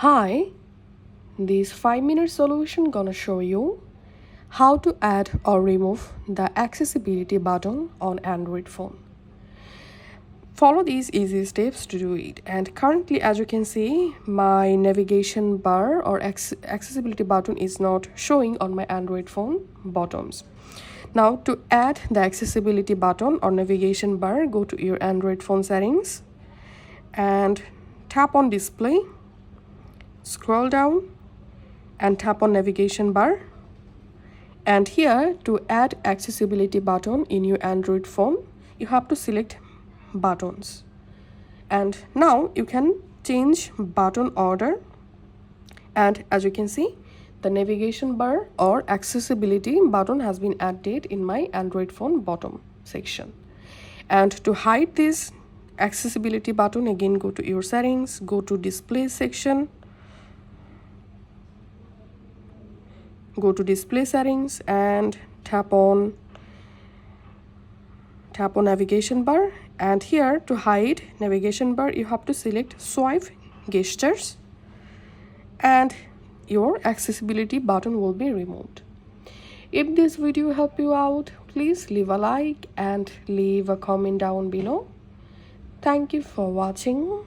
Hi, this 5-minute solution gonna show you how to add or remove the accessibility button on Android phone. Follow these easy steps to do it. And currently, as you can see, my navigation bar or accessibility button is not showing on my Android phone bottoms. Now to add the accessibility button or navigation bar, go to your Android phone settings and tap on display, scroll down and tap on navigation bar, and here to add accessibility button in your Android phone you have to select buttons, and now you can change button order. And as you can see, the navigation bar or accessibility button has been added in my Android phone bottom section. And to hide this accessibility button, again go to your settings, go to display section, go to display settings and tap on navigation bar, and here to hide navigation bar you have to select swipe gestures and your accessibility button will be removed. If this video helped you out, please leave a like and leave a comment down below. Thank you for watching.